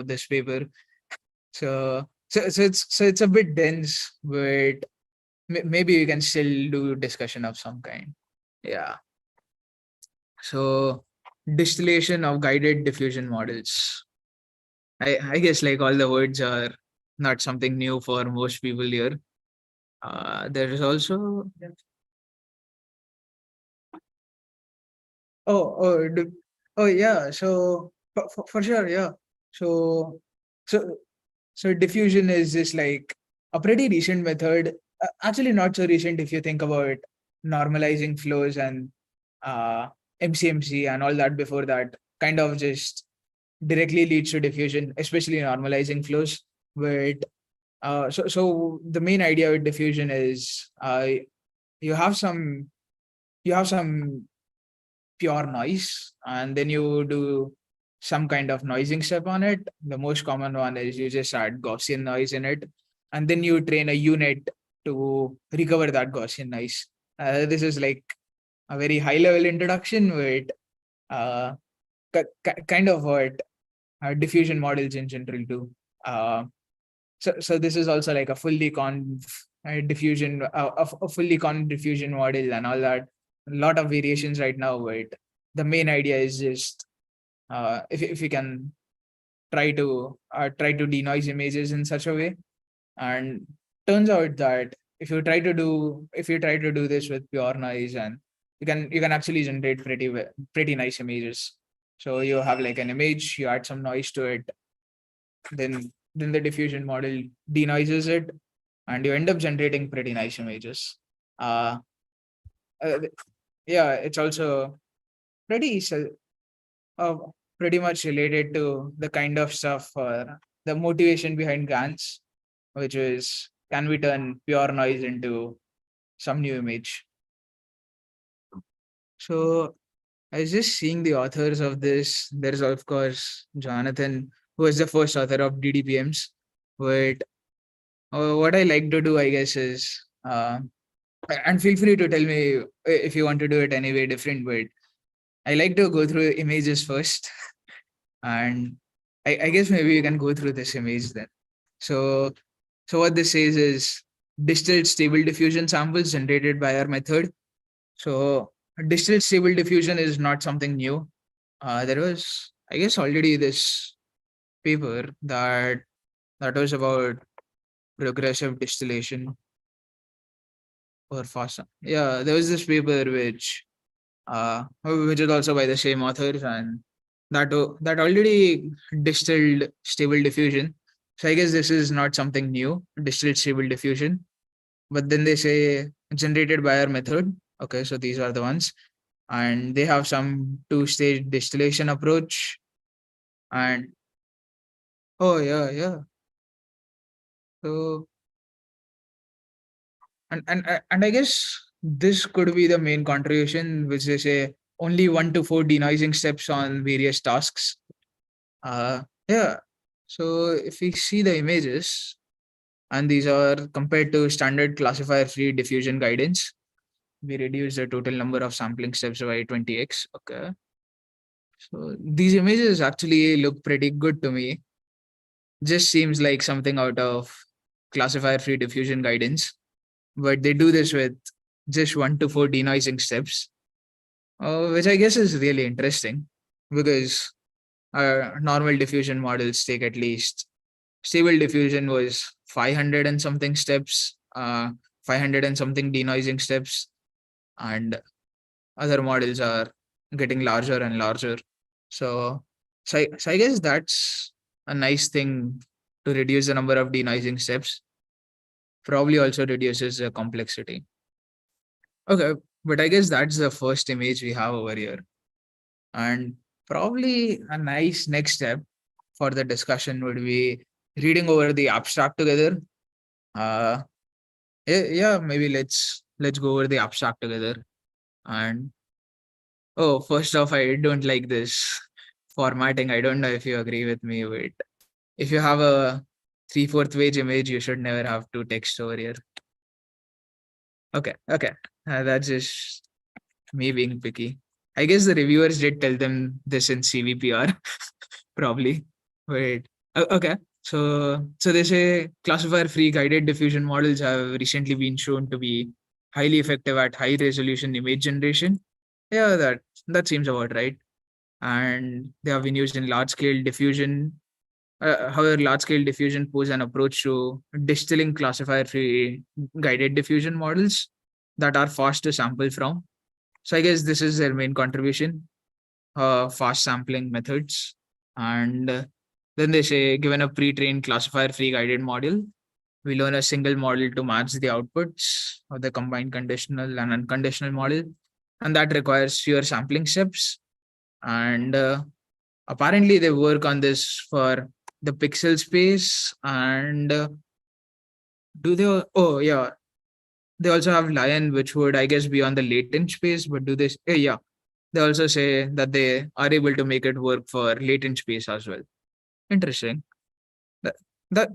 this paper. So it's a bit dense, but maybe we can still do discussion of some kind. Yeah. So distillation of guided diffusion models. I guess like all the words are not something new for most people here. There is also oh oh oh yeah. So for sure, yeah. So so so diffusion is just like a pretty recent method. Actually, not so recent if you think about normalizing flows and uh, MCMC and all that before that. Kind of just directly leads to diffusion, especially normalizing flows. But so the main idea with diffusion is you have some you have some pure noise, and then you do some kind of noising step on it. The most common one is you just add Gaussian noise in it, and then you train a unit to recover that Gaussian noise. This is like a very high level introduction with uh, kind of what diffusion models in general do. Uh, so this is also like a fully diffusion, a fully con diffusion model and all that. A lot of variations right now, but the main idea is just if you can try to denoise images in such a way, and turns out that if you try to do this with pure noise, and you can actually generate pretty nice images. So you have like an image, you add some noise to it, then the diffusion model denoises it, and you end up generating pretty nice images. Uh, uh yeah, it's also pretty uh, pretty much related to the kind of stuff the motivation behind GANs, which is can we turn pure noise into some new image. So I was just seeing the authors of this. There's of course Jonathan, who is the first author of DDPMs. But what I like to do, I guess, is and feel free to tell me if you want to do it any way different. But I like to go through images first, and I guess maybe you can go through this image then. So so what this says is distilled stable diffusion samples generated by our method. So distilled stable diffusion is not something new. There was, I guess, already this paper that was about progressive distillation or fast. Yeah, there was this paper which is also by the same authors, and that already distilled stable diffusion. So I guess this is not something new, distilled stable diffusion. But then they say generated by our method. Okay, so these are the ones, and they have some two-stage distillation approach. And oh yeah, yeah. So and I guess this could be the main contribution, which they say only 1 to 4 denoising steps on various tasks. Yeah. So if we see the images, and these are compared to standard classifier free diffusion guidance, we reduce the total number of sampling steps by 20x. Okay. So these images actually look pretty good to me. Just seems like something out of classifier free diffusion guidance, but they do this with just 1 to 4 denoising steps, which I guess is really interesting because normal diffusion models take at least stable diffusion was 500 and something steps, 500 and something denoising steps, and other models are getting larger and larger. So, so I guess that's a nice thing to reduce the number of denoising steps. Probably also reduces the complexity. Okay, but I guess that's the first image we have over here. And probably a nice next step for the discussion would be reading over the abstract together. Uh, yeah, maybe let's go over the abstract together. And oh, first off, I don't like this formatting. I don't know if you agree with me, but if you have a 3/4 page image, you should never have to text over here. Okay, okay, that's just me being picky. I guess the reviewers did tell them this in CVPR, probably. Wait. Okay. So they say classifier-free guided diffusion models have recently been shown to be highly effective at high-resolution image generation. Yeah, that seems about right. And they have been used in large-scale diffusion. However, large-scale diffusion pose an approach to distilling classifier-free guided diffusion models that are fast to sample from. So I guess this is their main contribution, fast sampling methods. And then they say, given a pre-trained classifier-free guided model, we learn a single model to match the outputs of the combined conditional and unconditional model, and that requires fewer sampling steps. And apparently, they work on this for the pixel space. And do they? Oh, yeah. They also have Lion, which would, I guess, be on the latent space. But do this? Yeah. They also say that they are able to make it work for latent space as well. Interesting. That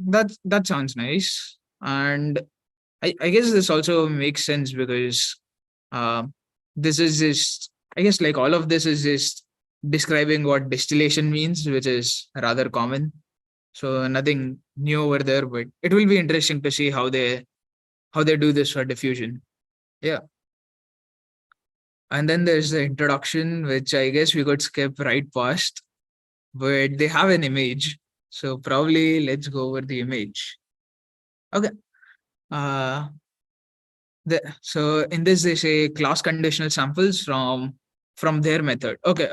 that sounds nice. And I guess this also makes sense because um, this is just, I guess, like all of this is just describing what distillation means, which is rather common. So nothing new over there, but it will be interesting to see how they do this for diffusion. Yeah. And then there's the introduction, which I guess we could skip right past, but they have an image. So probably let's go over the image. Okay. Uh, so in this they say class conditional samples from their method. Okay.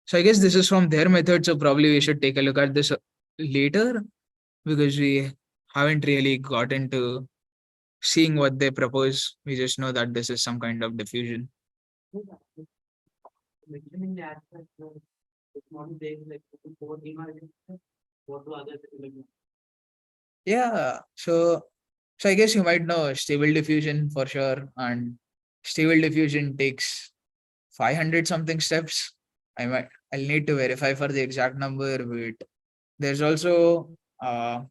So I guess this is from their method. So probably we should take a look at this later because we haven't really gotten to seeing what they propose. We just know that this is some kind of diffusion. Yeah. So I guess you might know stable diffusion for sure. And stable diffusion takes 500 something steps. I'll need to verify for the exact number, but there's also uh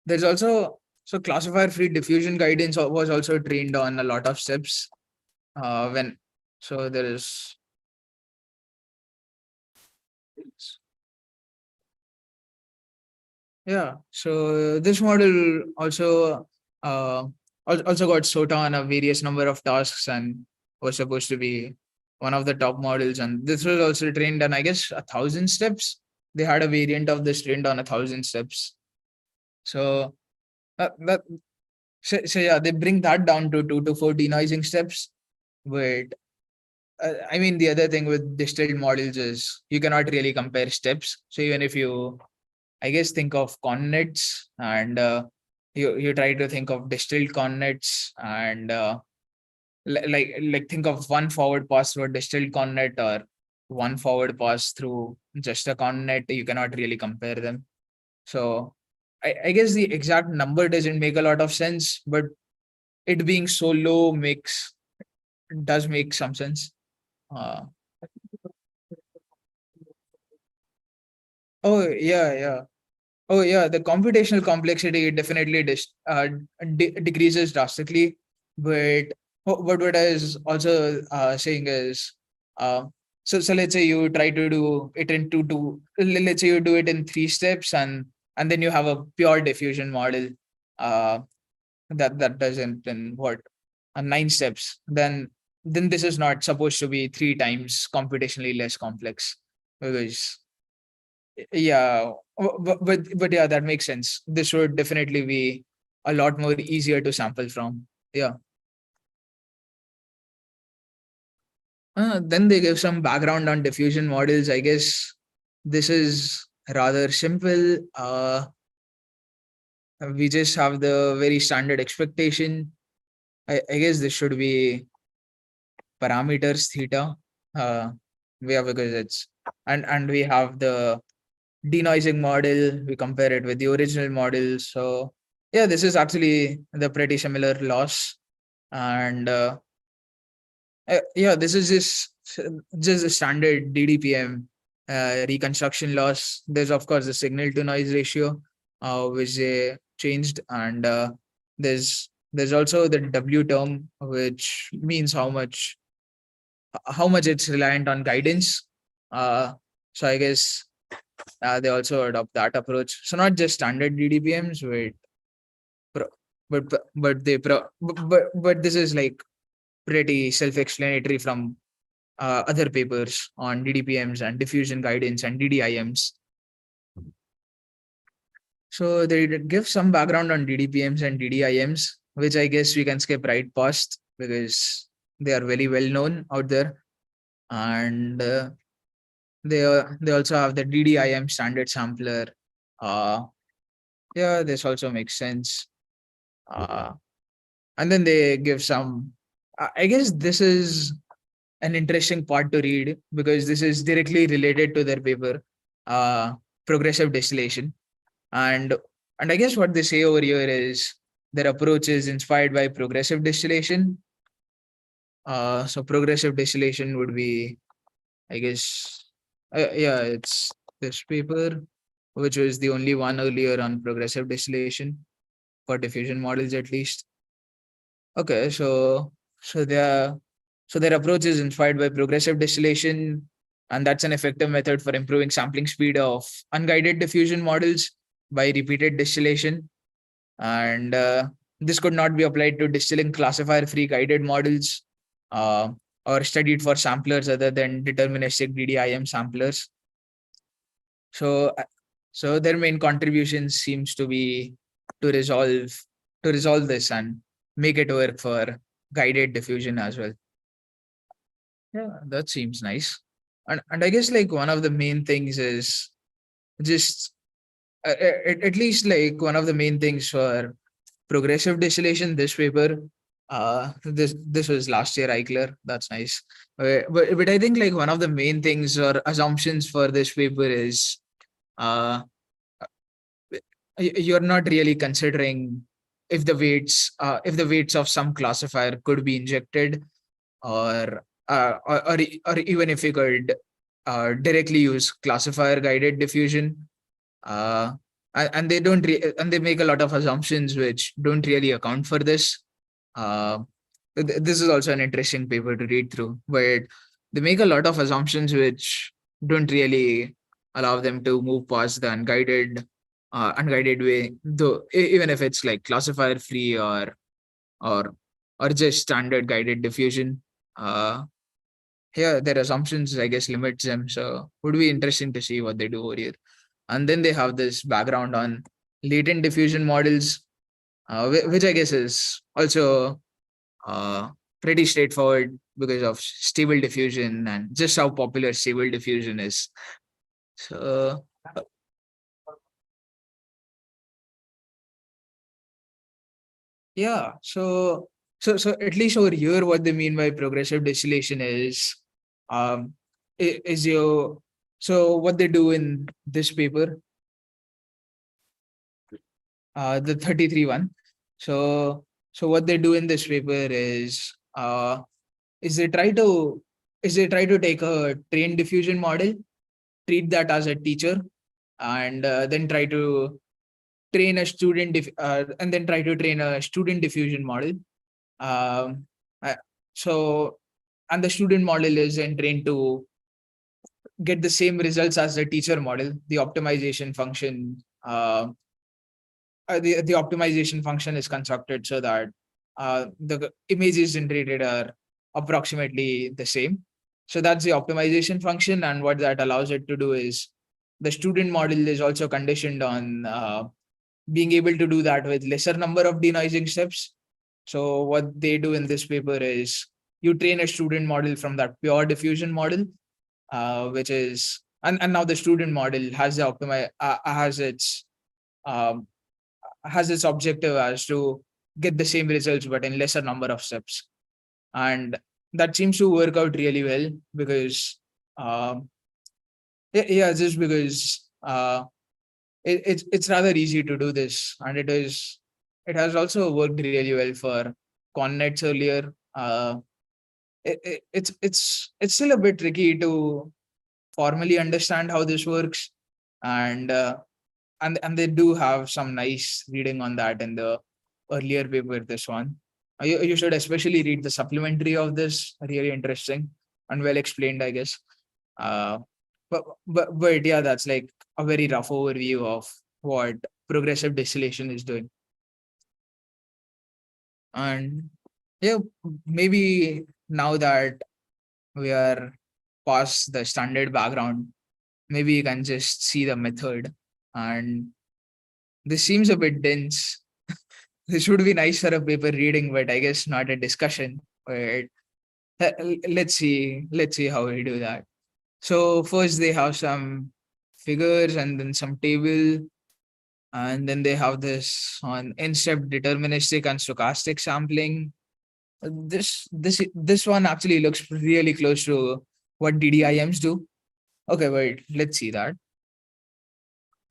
there's also so classifier free diffusion guidance was also trained on a lot of steps. When so there is Yeah. So this model also also got SOTA on a various number of tasks and was supposed to be one of the top models. And this was also trained on, I guess, 1,000 steps. They had a variant of this trained on 1,000 steps. So that so yeah, they bring that down to 2 to 4 denoising steps. But I mean, the other thing with distilled models is you cannot really compare steps. So even if you I guess think of connets and you try to think of distilled connets and like think of one forward pass through a distilled connet or one forward pass through just a connet. You cannot really compare them. So I guess the exact number doesn't make a lot of sense, but it being so low does make some sense. Uh, oh yeah. Oh yeah, the computational complexity definitely decreases drastically, but what I was also saying is, uh, so let's say you try to do it in let's say you do it in 3 steps, and then you have a pure diffusion model uh, that does it in what 9 steps. Then this is not supposed to be 3 times computationally less complex because yeah, but yeah, that makes sense. This would definitely be a lot more easier to sample from. Yeah. Then they give some background on diffusion models. I guess this is rather simple. We just have the very standard expectation. I guess this should be parameters theta. Uh, yeah, because it's and we have the denoising model. We compare it with the original model. So yeah, this is actually the pretty similar loss. And yeah, this is just a standard DDPM reconstruction loss. There's of course the signal to noise ratio, which they changed, and there's also the W term, which means how much it's reliant on guidance. Uh, so I guess they also adopt that approach. So not just standard DDPMs, pro- but this is like pretty self-explanatory from other papers on DDPMs and diffusion guidance and DDIMs. So they give some background on DDPMs and DDIMs, which I guess we can skip right past because they are very well known out there. And they also have the DDIM standard sampler. Uh, yeah, this also makes sense. Uh, and then they give some. I guess this is an interesting part to read because this is directly related to their paper, uh, progressive distillation. And I guess what they say over here is their approach is inspired by progressive distillation. So progressive distillation would be, I guess, yeah, it's this paper, which was the only one earlier on progressive distillation for diffusion models at least. Okay, so their their approach is inspired by progressive distillation, and that's an effective method for improving sampling speed of unguided diffusion models by repeated distillation. And this could not be applied to distilling classifier-free guided models uh, or studied for samplers other than deterministic DDIM samplers. So, so their main contribution seems to be to resolve this and make it work for guided diffusion as well. Yeah, that seems nice. And I guess like one of the main things is just at least like one of the main things for progressive distillation. This paper, this was last year, Eichler. That's nice. But I think like one of the main things or assumptions for this paper is uh you're not really considering if the weights of some classifier could be injected or or even if you could directly use classifier guided diffusion uh, and they don't and they make a lot of assumptions which don't really account for this. uh, this is also an interesting paper to read through, but they make a lot of assumptions which don't really allow them to move past the unguided way, though even if it's like classifier free or or just standard guided diffusion. uh Here their assumptions I guess limits them, so would be interesting to see what they do over here. And then they have this background on latent diffusion models, which I guess is also uh, pretty straightforward because of stable diffusion and just how popular stable diffusion is. So yeah, so at least over here, what they mean by progressive distillation is, um, is your so what they do in this paper, the 33 one. So what they do in this paper is they try to take a trained diffusion model, treat that as a teacher, and then try to train a and then try to train a student diffusion model. Um, uh, so and the student model is then trained to get the same results as the teacher model. The optimization function the optimization function is constructed so that the images generated are approximately the same. So that's the optimization function, and what that allows it to do is the student model is also conditioned on being able to do that with lesser number of denoising steps. So what they do in this paper is you train a student model from that pure diffusion model, which is and now the student model has the um, has its objective as to get the same results but in lesser number of steps, and that seems to work out really well because yeah, just because it's rather easy to do this, and it has also worked really well for connets earlier. It's still a bit tricky to formally understand how this works, and and they do have some nice reading on that in the earlier paper. This one, you should especially read the supplementary of this. Really interesting and well explained, I guess. Uh, but yeah, that's like a very rough overview of what progressive distillation is doing. And yeah, maybe now that we are past the standard background, maybe you can just see the method. And this seems a bit dense. This would be nice for a paper reading, but I guess not a discussion. But let's see how we do that. So first they have some figures and then some table, and then they have this on in-step deterministic and stochastic sampling. This one actually looks really close to what DDIMs do. Okay, wait, let's see that.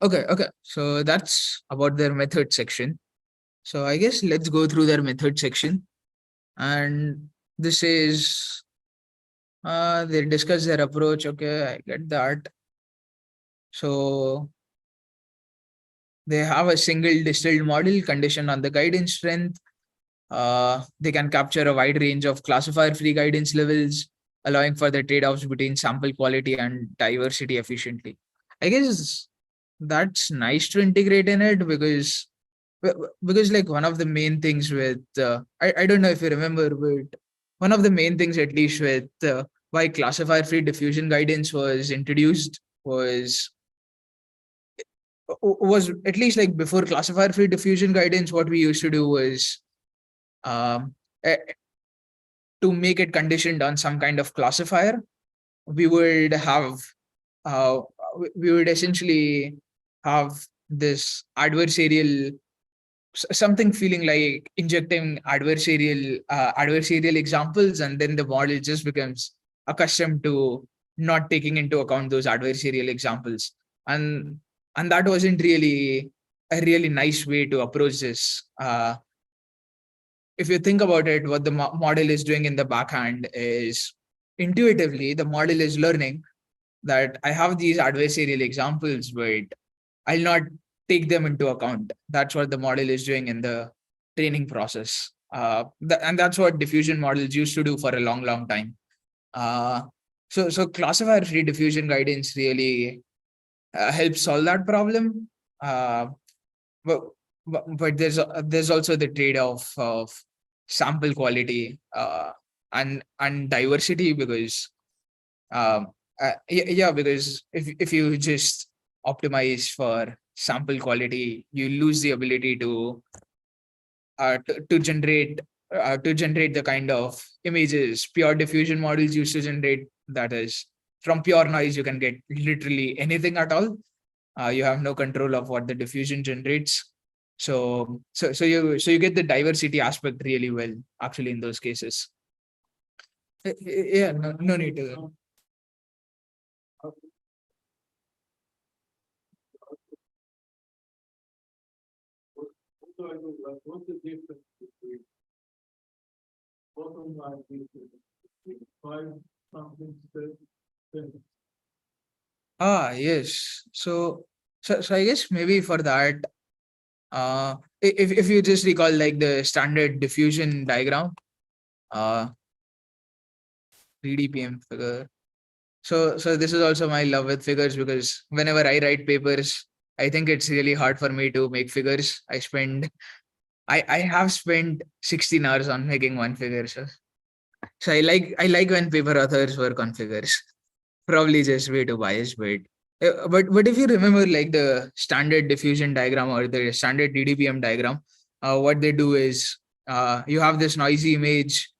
Okay. So that's about their method section. So I guess let's go through their method section. And this is they discuss their approach. Okay, I get that. So they have a single distilled model conditioned on the guidance strength. They can capture a wide range of classifier free guidance levels, allowing for the trade offs between sample quality and diversity efficiently. I guess that's nice to integrate in it because like one of the main things with I don't know if you remember, but one of the main things at least with why classifier free diffusion guidance was introduced was at least like before classifier free diffusion guidance, what we used to do was um, eh, to make it conditioned on some kind of classifier, we would have uh, we would essentially have this adversarial something feeling like injecting adversarial examples, and then the model just becomes accustomed to not taking into account those adversarial examples. And and that wasn't really a really nice way to approach this. If you think about it, what the model is doing in the backhand is intuitively the model is learning that I have these adversarial examples, but I'll not take them into account. That's what the model is doing in the training process. And that's what diffusion models used to do for a long, long time. Uh, so classifier free diffusion guidance really helps solve that problem. Uh, but, but there's also the trade-off of sample quality and diversity because yeah, because if you just optimize for sample quality, you lose the ability to generate the kind of images pure diffusion models used to generate. That is, from pure noise, you can get literally anything at all. You have no control of what the diffusion generates. So you get the diversity aspect really well, actually, in those cases. Yeah, no need to. Yes. So I guess maybe for that, if you just recall like the standard diffusion diagram, uh, 3DPM figure. So this is also my love with figures because whenever I write papers, I think it's really hard for me to make figures. I have spent 16 hours on making one figure. So I like when paper authors work on figures. Probably just way too biased, but if you remember like the standard diffusion diagram or the standard DDPM diagram, what they do is you have this noisy image,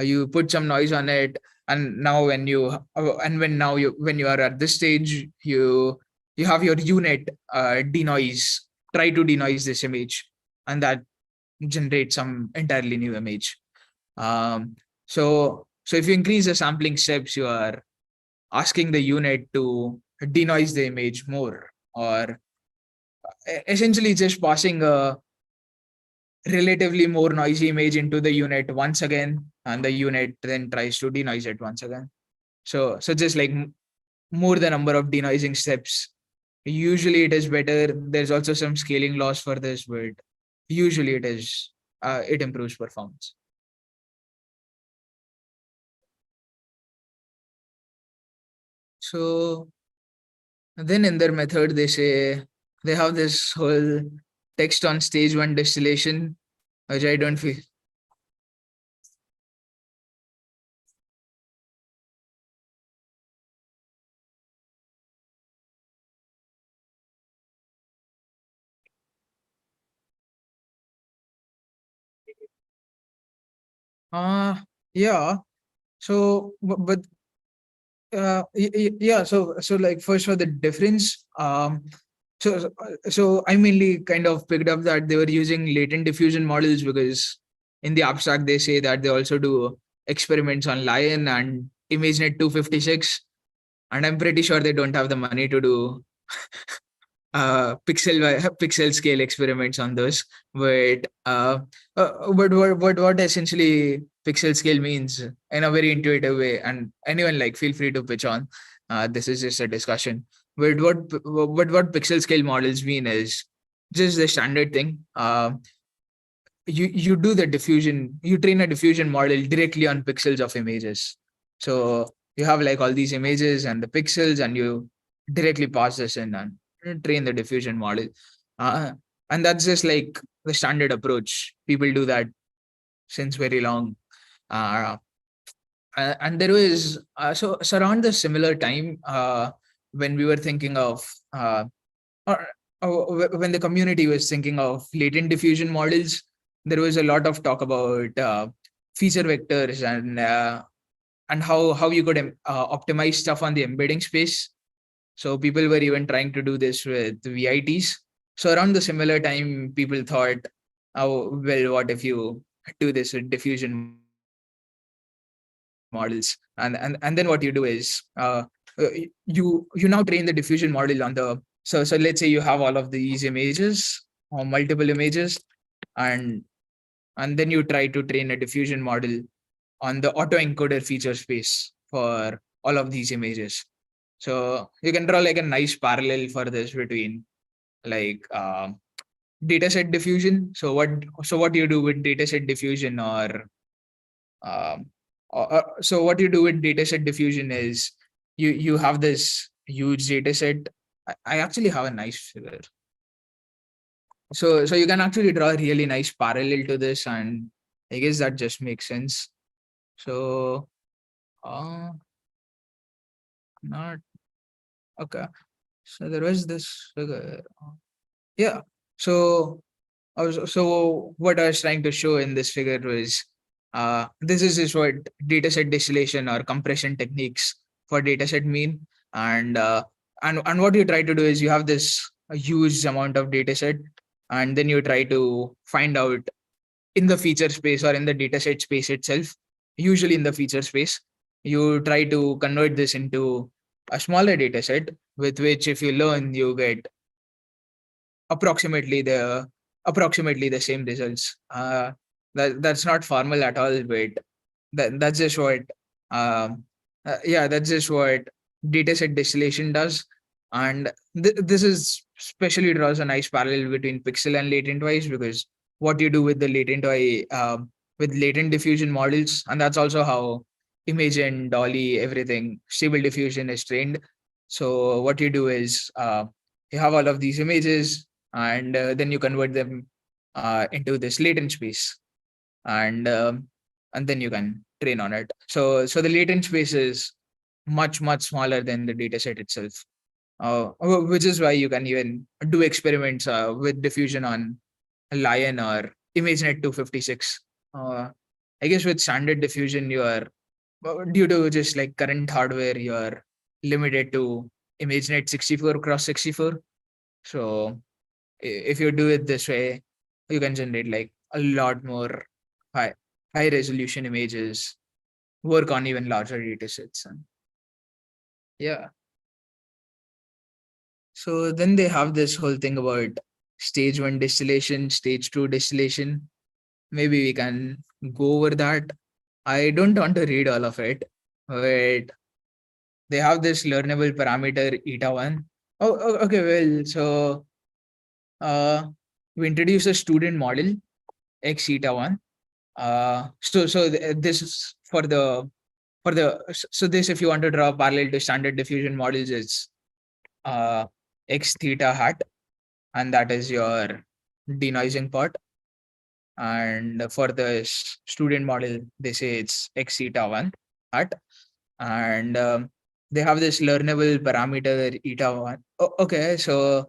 you put some noise on it, and now when you are at this stage, you have your unit denoise, try to denoise this image, and that generates some entirely new image. So if you increase the sampling steps, you are asking the unit to denoise the image more, or essentially just passing a relatively more noisy image into the unit once again, and the unit then tries to denoise it once again. So just like more the number of denoising steps. Usually it is better. There's also some scaling loss for this, but usually it improves performance. So then in their method, they say they have this whole text on stage one distillation, which I don't feel. Uh, yeah. So, but yeah. So like first for the difference, so I mainly kind of picked up that they were using latent diffusion models because in the abstract they say that they also do experiments on Lion and ImageNet 256, and I'm pretty sure they don't have the money to do pixel scale experiments on those. But what essentially pixel scale means in a very intuitive way, and anyone like feel free to pitch on. This is just a discussion. But what pixel scale models mean is just the standard thing. You do the diffusion, you train a diffusion model directly on pixels of images. So you have like all these images and the pixels, and you directly pass this in and train the diffusion model. uh, and that's just like the standard approach. People do that since very long. uh, and there was so around the similar time, when we were thinking of or when the community was thinking of latent diffusion models, there was a lot of talk about feature vectors and how you could optimize stuff on the embedding space. So people were even trying to do this with VITs. So around the similar time, people thought, oh well, what if you do this with diffusion models? And then what you do is you now train the diffusion model on the so let's say you have all of these images or multiple images, and then you try to train a diffusion model on the autoencoder feature space for all of these images. So you can draw like a nice parallel for this between like dataset diffusion. So what you do with dataset diffusion, um, so what you do with dataset diffusion is you have this huge dataset. I actually have a nice figure. So you can actually draw a really nice parallel to this, and I guess that just makes sense. So uh not okay. So there was this figure. Yeah. So so what I was trying to show in this figure was this is what dataset distillation or compression techniques for dataset mean. And what you try to do is you have this a huge amount of dataset, and then you try to find out in the feature space or in the dataset space itself, usually in the feature space, you try to convert this into a smaller dataset with which if you learn you get approximately the approximately the same results. That's not formal at all, but that's just what yeah, that's just what dataset distillation does. And this is especially draws a nice parallel between pixel and latent wise, because what you do with the latent with latent diffusion models, and that's also how image and dolly everything stable diffusion is trained. So what you do is you have all of these images, and then you convert them into this latent space, and then you can train on it. So the latent space is much smaller than the data set itself, which is why you can even do experiments with diffusion on Lion or ImageNet 256. I guess with standard diffusion, you are due to just like current hardware, you are limited to ImageNet 64 cross 64. So if you do it this way, you can generate like a lot more high high resolution images, work on even larger data sets. And yeah. So then they have this whole thing about stage one distillation, stage two distillation. Maybe we can go over that. I don't want to read all of it, but they have this learnable parameter eta one. Okay. Well, so uh, we introduce a student model x eta one. This is for the so this, if you want to draw a parallel to standard diffusion models, is x theta hat, and that is your denoising part. And for the student model, they say it's x theta 1 hat. And they have this learnable parameter eta 1. Okay, so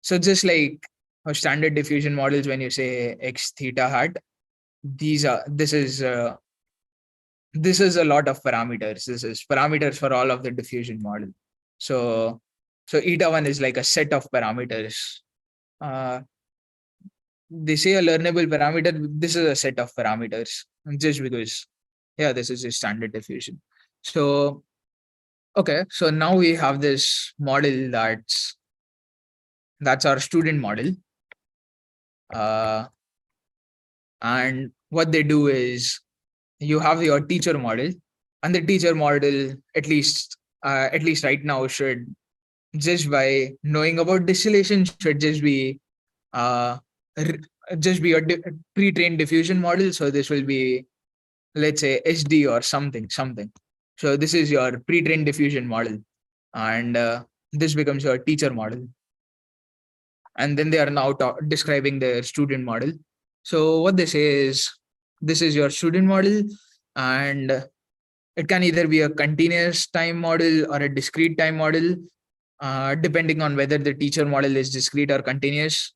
just like standard diffusion models, when you say x theta hat, this is a lot of parameters. This is parameters for all of the diffusion model. So eta 1 is like a set of parameters. Uh, they say a learnable parameter. This is a set of parameters, just because, yeah, this is a standard diffusion. So okay, so now we have this model that's our student model. And what they do is, you have your teacher model, and the teacher model, at least right now, should, just by knowing about distillation, should uh, just be a pre-trained diffusion model. So this will be, let's say, SD or something. So this is your pre-trained diffusion model, and this becomes your teacher model. And then they are now describing their student model. So what they say is, this is your student model, and it can either be a continuous time model or a discrete time model, depending on whether the teacher model is discrete or continuous.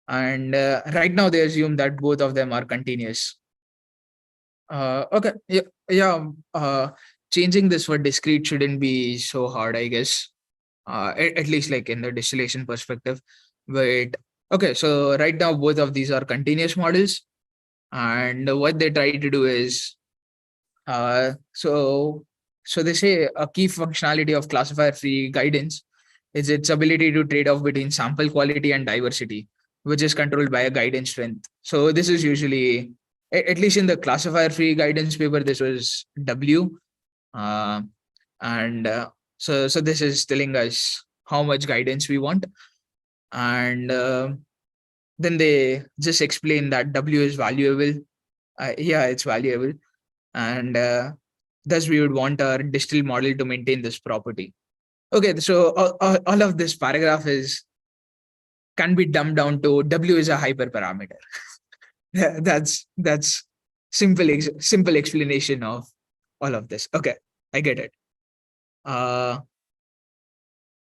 And right now they assume that both of them are continuous. Okay, yeah. Changing this for discrete shouldn't be so hard, I guess. At least like in the distillation perspective. But okay, so right now both of these are continuous models, and what they try to do is, uh, so so they say a key functionality of classifier free guidance is its ability to trade off between sample quality and diversity, which is controlled by a guidance strength. So this is usually, at least in the classifier free guidance paper, this was W. Uh, and so this is telling us how much guidance we want. And then they just explain that W is valuable. Yeah, it's valuable. And thus we would want our distilled model to maintain this property. Okay, so all of this paragraph can be dumbed down to W is a hyperparameter. That's simple explanation of all of this. Okay, I get it. Uh,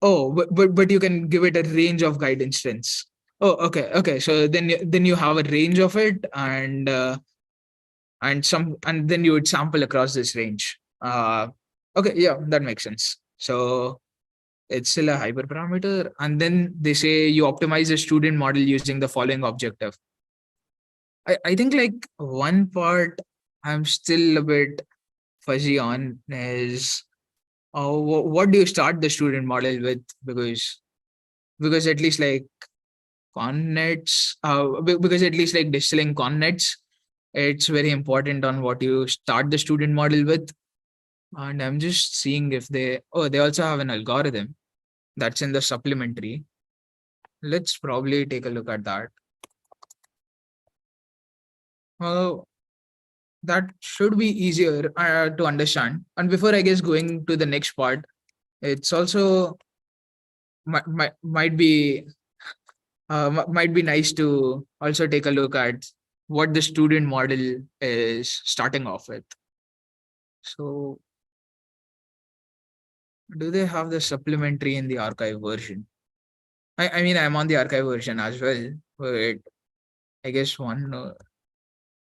oh, but you can give it a range of guidance strengths. Oh, okay. So then you have a range of it, and then you would sample across this range. Okay, yeah, that makes sense. So it's still a hyperparameter, and then they say you optimize a student model using the following objective. I think like one part I'm still a bit fuzzy on is, what do you start the student model with? Because at least like connets, because at least like distilling connets, it's very important on what you start the student model with. And I'm just seeing if they also have an algorithm that's in the supplementary. Let's probably take a look at that. That should be easier to understand. And before, I guess, going to the next part, it's also might be nice to also take a look at what the student model is starting off with. So do they have the supplementary in the archive version? I mean, I'm on the archive version as well, but I guess one.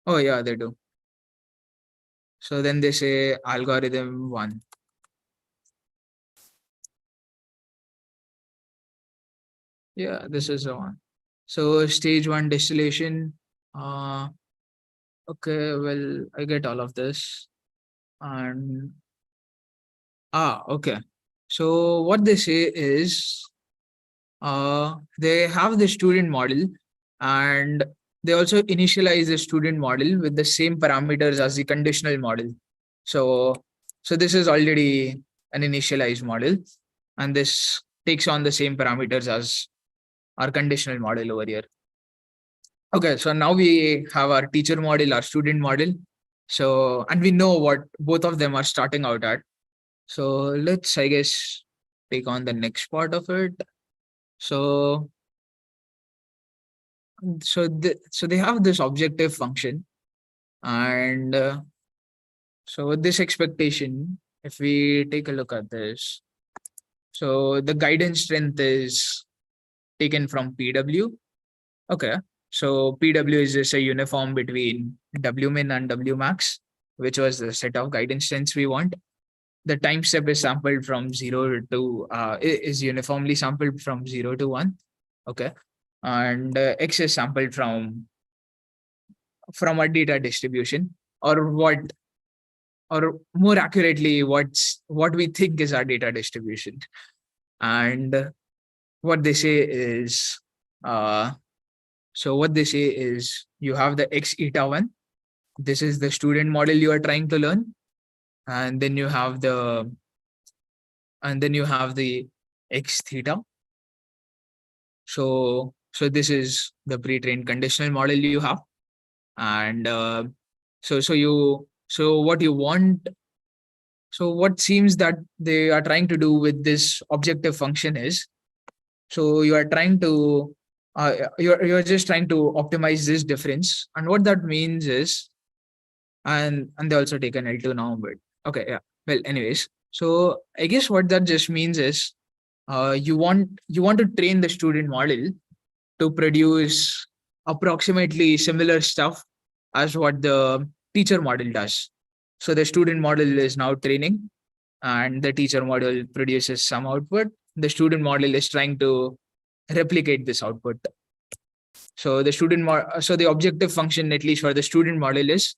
Oh, yeah, they do. So then they say algorithm 1. Yeah, this is the one. So stage 1 distillation. Uh, okay, well, I get all of this. And okay. So what they say is, they have the student model, and they also initialize the student model with the same parameters as the conditional model. So this is already an initialized model, and this takes on the same parameters as our conditional model over here. Okay, so now we have our teacher model, our student model. So, and we know what both of them are starting out at. So let's, I guess, take on the next part of it. So so they have this objective function, and so with this expectation, if we take a look at this, so the guidance strength is taken from PW. Okay. So PW is just a uniform between Wmin and Wmax, which was the set of guidance strengths we want. The time step is sampled from 0 to is uniformly sampled from 0 to 1. Okay. And X is sampled from a data distribution, or more accurately, what we think is our data distribution. And what they say is uh, what they say is you have the X eta 1. This is the student model you are trying to learn. And then you have the X theta. So this is the pre-trained conditional model you have. And what you want, so what seems that they are trying to do with this objective function is, so you are trying to you're just trying to optimize this difference. And what that means is, and they also take an L2 now, but okay, yeah. Well, anyways, so I guess what that just means is you want to train the student model to produce approximately similar stuff as what the teacher model does. So the student model is now training, and the teacher model produces some output. The student model is trying to replicate this output. So the objective function, at least for the student model, is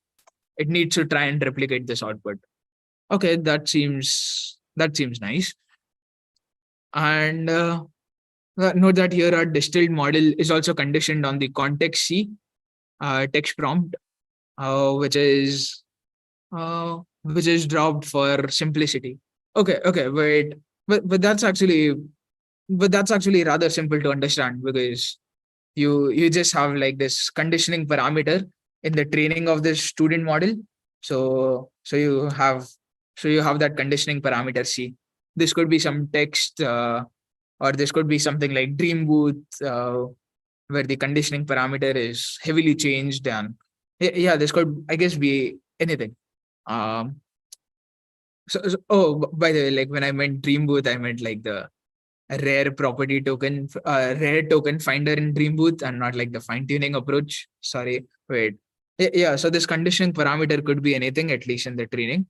it needs to try and replicate this output. Okay, that seems nice. And note that here our distilled model is also conditioned on the context C text prompt, which is dropped for simplicity. Okay, wait, but that's actually rather simple to understand, because you just have like this conditioning parameter in the training of this student model. So you have that conditioning parameter C. This could be some text, or this could be something like Dream Booth, where the conditioning parameter is heavily changed. And yeah, this could, I guess, be anything. By the way, like when I meant Dream Booth, I meant like the rare property token, rare token finder in Dream Booth, and not like the fine tuning approach. Sorry, wait. Yeah, so this conditioning parameter could be anything, at least in the training.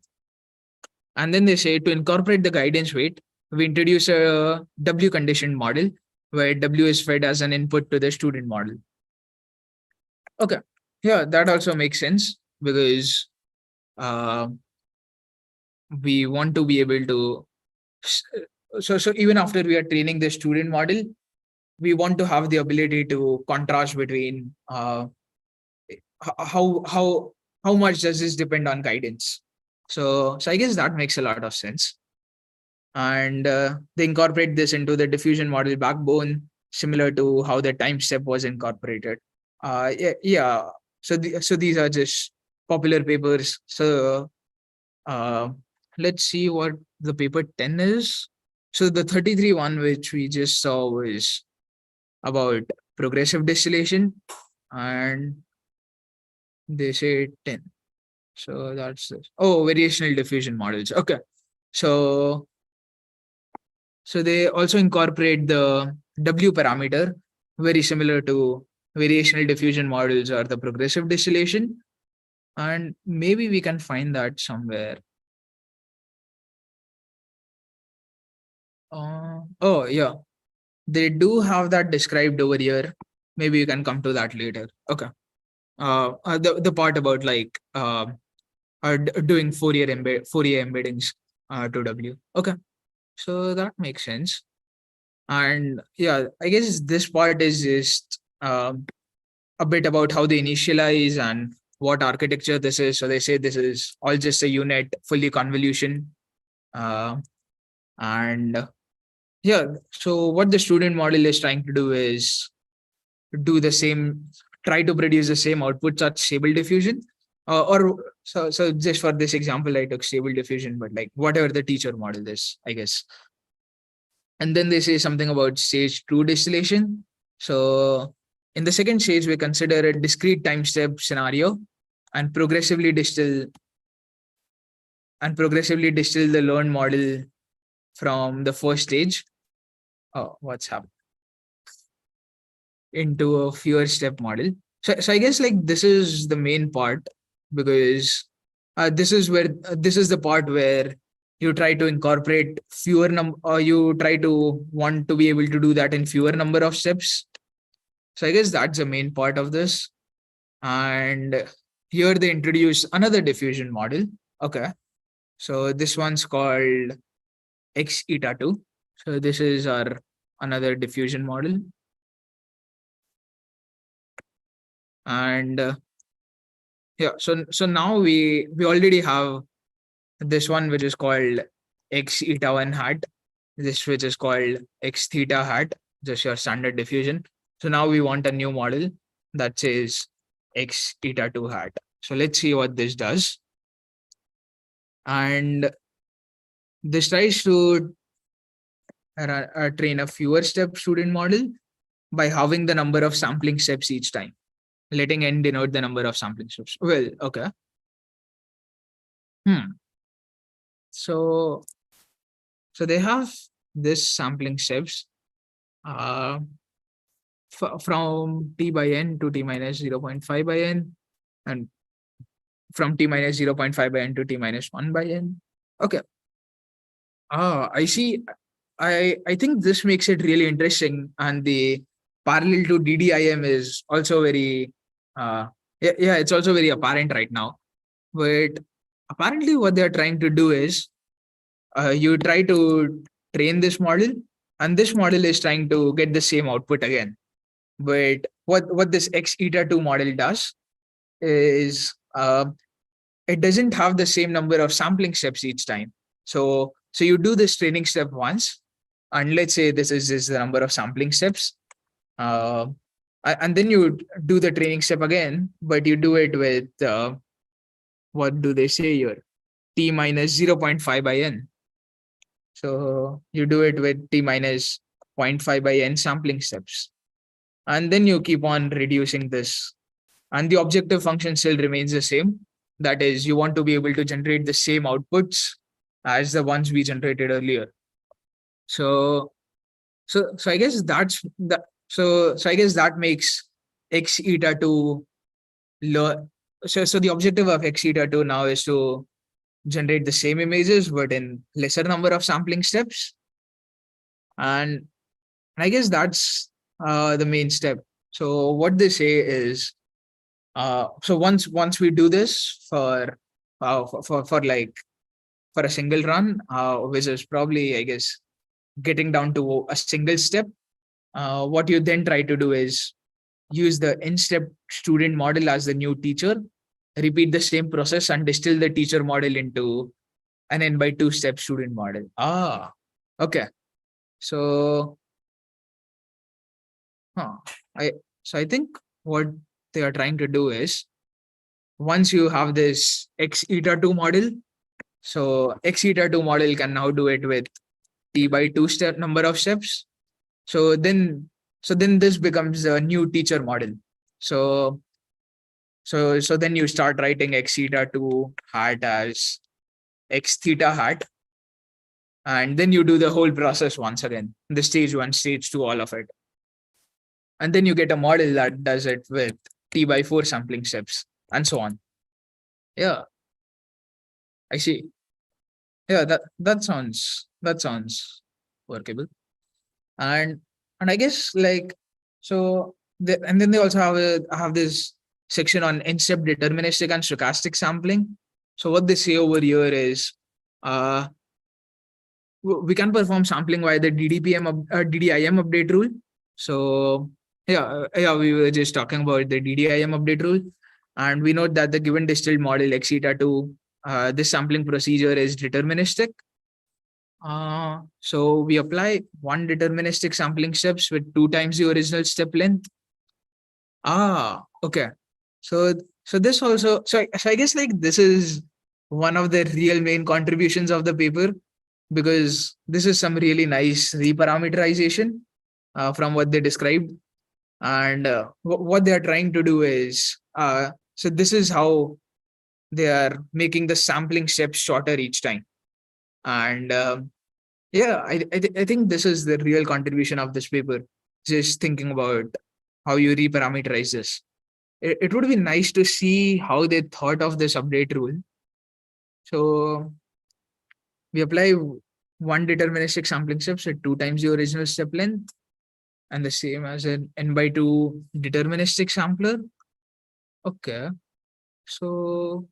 And then they say to incorporate the guidance weight, we introduce a W conditioned model where W is fed as an input to the student model. Okay, yeah, that also makes sense, because we want to be able to. So even after we are training the student model, we want to have the ability to contrast between how much does this depend on guidance. So I guess that makes a lot of sense. And they incorporate this into the diffusion model backbone, similar to how the time step was incorporated. Yeah. So these are just popular papers. So let's see what the paper 10 is. So the 33 one, which we just saw, was about progressive distillation, and they say 10. So that's this. Oh, variational diffusion models. Okay. So they also incorporate the W parameter, very similar to variational diffusion models or the progressive distillation. And maybe we can find that somewhere. Oh, yeah. They do have that described over here. Maybe you can come to that later. Okay. The part about like doing Fourier embeddings to W. Okay. So that makes sense. And yeah, I guess this part is just a bit about how they initialize and what architecture this is. So they say this is all just a unit, fully convolution. And yeah, so what the student model is trying to do is try to produce the same outputs at stable diffusion. So just for this example, I took stable diffusion, but like whatever the teacher model is, I guess. And then they say something about stage 2 distillation. So in the second stage, we consider a discrete time step scenario and progressively distill the learned model from the first stage. Oh, what's happened? Into a fewer step model. So I guess like this is the main part, because this is the part where you try to incorporate fewer number, or you try to want to be able to do that in fewer number of steps. So I guess that's the main part of this. And here they introduce another diffusion model. Okay. So this one's called X eta 2. So this is our another diffusion model. And yeah, so now we already have this one which is called X eta 1 hat, this which is called X theta hat, just your standard diffusion. So now we want a new model that says X eta 2 hat. So let's see what this does. And this tries to train a fewer step student model by halving the number of sampling steps each time, letting n denote the number of sampling steps. Well, okay. So they have this sampling steps uh, from t by n to t minus 0.5 by n, and from t minus 0.5 by n to t minus 1 by n. Okay. I see. I think this makes it really interesting, and the parallel to DDIM is also very yeah, it's also very apparent right now. But apparently what they're trying to do is you try to train this model, and this model is trying to get the same output again. But what this X eta 2 model does is it doesn't have the same number of sampling steps each time. So you do this training step once, and let's say this is the number of sampling steps. And then you do the training step again, but you do it with what do they say here? T minus 0.5 by n. So you do it with t minus 0.5 by n sampling steps. And then you keep on reducing this. And the objective function still remains the same. That is, you want to be able to generate the same outputs as the ones we generated earlier. So I guess that's that. So I guess that makes X eta 2 learn. So the objective of X eta 2 now is to generate the same images, but in lesser number of sampling steps. And I guess that's the main step. So what they say is, so once we do this for a single run, which is probably, I guess, getting down to a single step, what you then try to do is use the n-step student model as the new teacher, repeat the same process, and distill the teacher model into an n by 2 step student model. Okay. So I think what they are trying to do is, once you have this X eta 2 model, so X eta 2 model can now do it with t by 2 step number of steps. So then this becomes a new teacher model. So then you start writing X eta 2 hat as X theta hat, and then you do the whole process once again, the stage 1, stage 2, all of it. And then you get a model that does it with t by 4 sampling steps, and so on. Yeah, I see. Yeah, that sounds workable. And I guess like, so and then they also have this section on n-step deterministic and stochastic sampling. So what they say over here is, we can perform sampling via the DDIM update rule. So yeah, we were just talking about the DDIM update rule, and we note that the given distilled model X eta 2, this sampling procedure is deterministic. So we apply one deterministic sampling steps with 2 times the original step length. Okay. So this also, so I guess like this is one of the real main contributions of the paper, because this is some really nice reparameterization from what they described. And what they are trying to do is, so this is how they are making the sampling steps shorter each time. And yeah, I think this is the real contribution of this paper, just thinking about how you reparameterize this. It would be nice to see how they thought of this update rule. So we apply one deterministic sampling steps at 2 times the original step length, and the same as an n by 2 deterministic sampler. Okay, so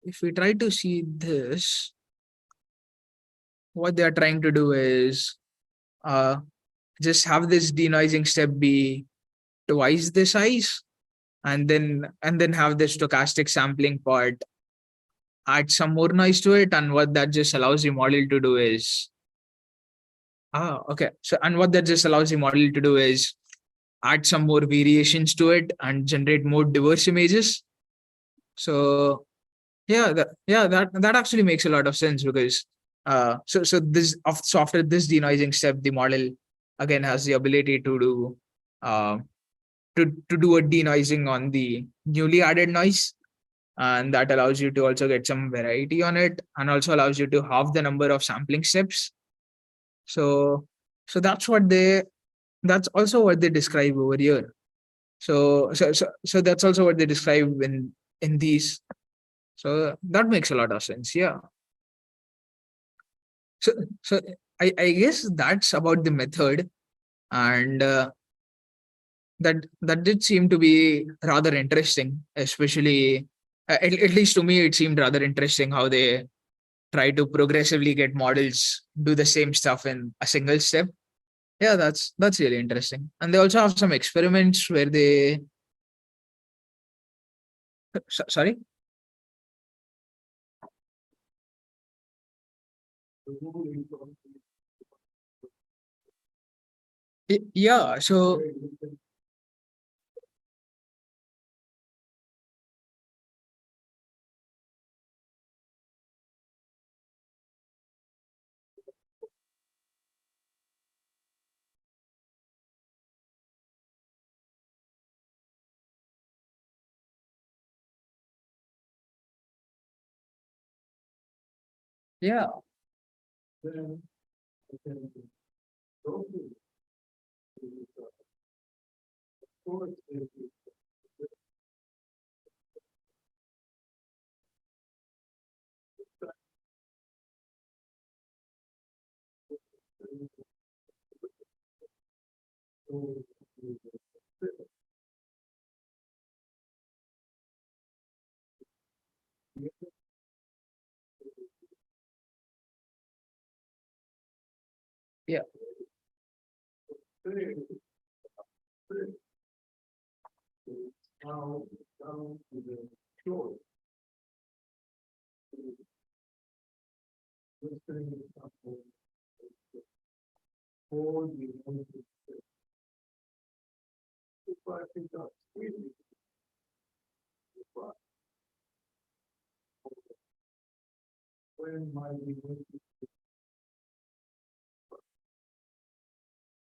if we try to see this, what they are trying to do is uh, just have this denoising step be twice the size, and then have the stochastic sampling part add some more noise to it. And what that just allows the model to do is okay, so and what that just allows the model to do is add some more variations to it and generate more diverse images. So that actually makes a lot of sense, because so after this denoising step, the model again has the ability to do uh, to do a denoising on the newly added noise, and that allows you to also get some variety on it, and also allows you to halve the number of sampling steps. So that's also what they describe over here. So that's also what they describe in these. So that makes a lot of sense. Yeah. So so I guess that's about the method, and that did seem to be rather interesting, especially at least to me it seemed rather interesting how they try to progressively get models do the same stuff in a single step. Yeah, that's really interesting. And they also have some experiments where they sorry. Yeah, so yeah,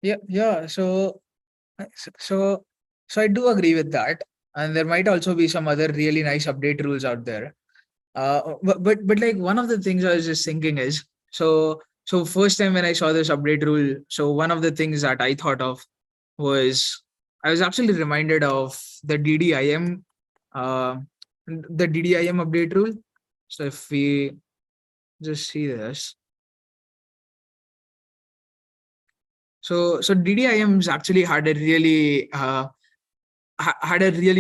yeah, yeah. So so I do agree with that, and there might also be some other really nice update rules out there. But like one of the things I was just thinking is, so first time when I saw this update rule, so one of the things that I thought of was I was actually reminded of the DDIM, uh, the DDIM update rule. So if we just see this, so DDIMs actually had a really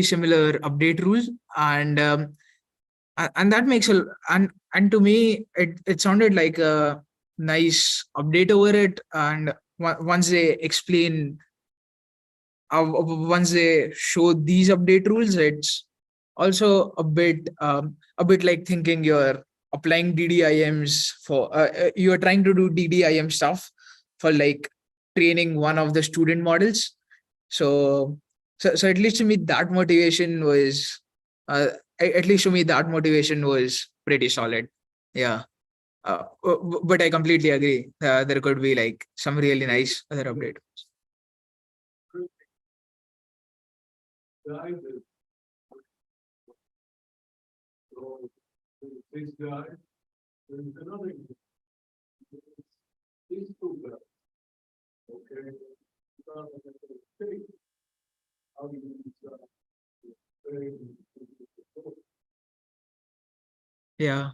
similar update rule, and and that makes and to me it sounded like a nice update over it. And once they explain once they show these update rules, it's also a bit like thinking you're applying DDIMs for you're trying to do DDIM stuff for like training one of the student models. So so at least to me that motivation was uh, at least to me that motivation was pretty solid. Yeah. But I completely agree. There could be like some really nice other update. Yeah.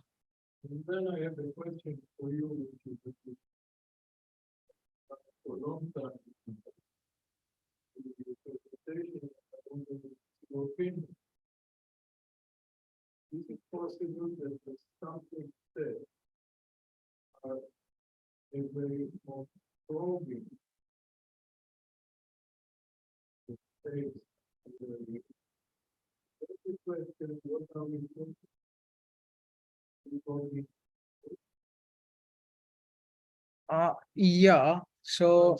Yeah. So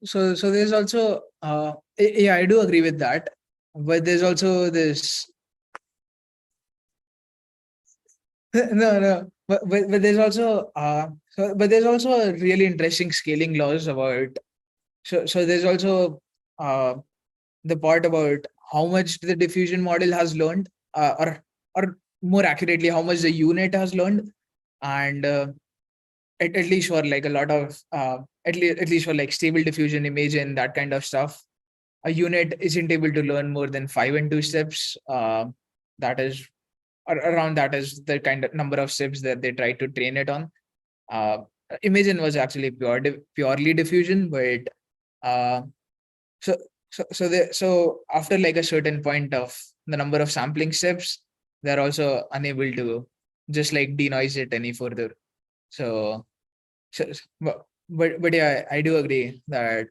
so there's also yeah, I do agree with that. But there's also this no, no. But there's also but there's also a really interesting scaling laws about so there's also uh the part about how much the diffusion model has learned, or more accurately, how much the unit has learned, and at least for like a lot of at least for like stable diffusion image and that kind of stuff, a unit isn't able to learn more than 5 and 2 steps. That is around that is the kind of number of steps that they try to train it on. Uh, Imagine was actually purely diffusion, but uh, so so after like a certain point of the number of sampling steps, they're also unable to just like denoise it any further. So but yeah, I do agree that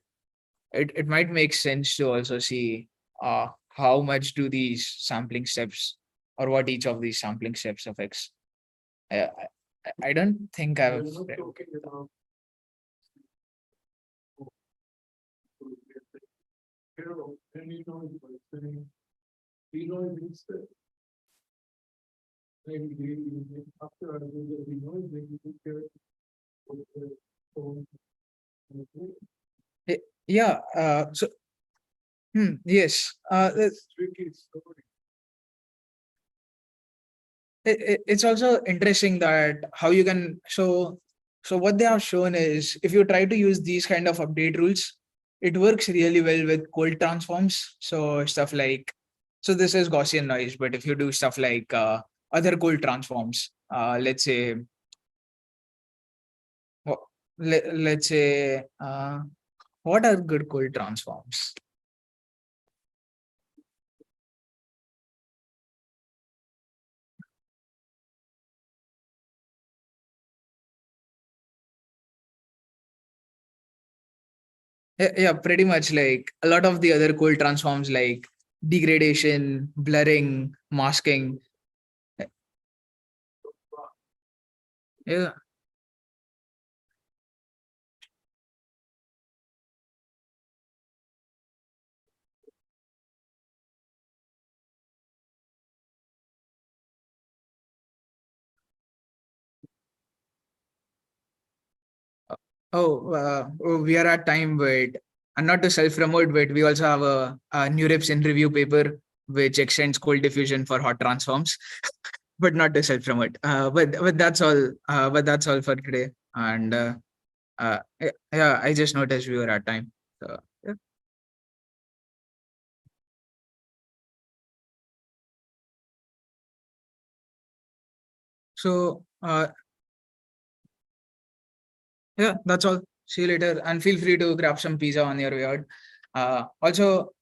it might make sense to also see how much do these sampling steps or what each of these sampling steps affects. I don't think I've yeah yes it's also interesting that how you can so what they have shown is if you try to use these kind of update rules, it works really well with cold transforms. So stuff like so this is Gaussian noise, but if you do stuff like other cold transforms, let's say let's say what are good cold transforms? Yeah, pretty much like a lot of the other cold transforms like degradation, blurring, masking. Yeah. We are at time, but and not to self-promote, but we also have a new reps in review paper which extends cold diffusion for hot transforms, but not to self-promote. But that's all. But that's all for today. And yeah, I just noticed we were at time. So yeah. So yeah, that's all. See you later, and feel free to grab some pizza on your way out. Also,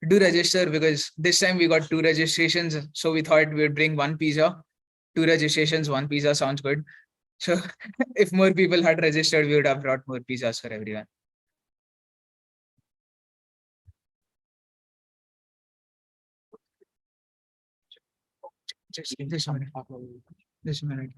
do register because this time we got 2 registrations, so we thought we'd bring 1 pizza. 2 registrations, 1 pizza sounds good. So if more people had registered, we would have brought more pizzas for everyone. Just a minute. Just a minute.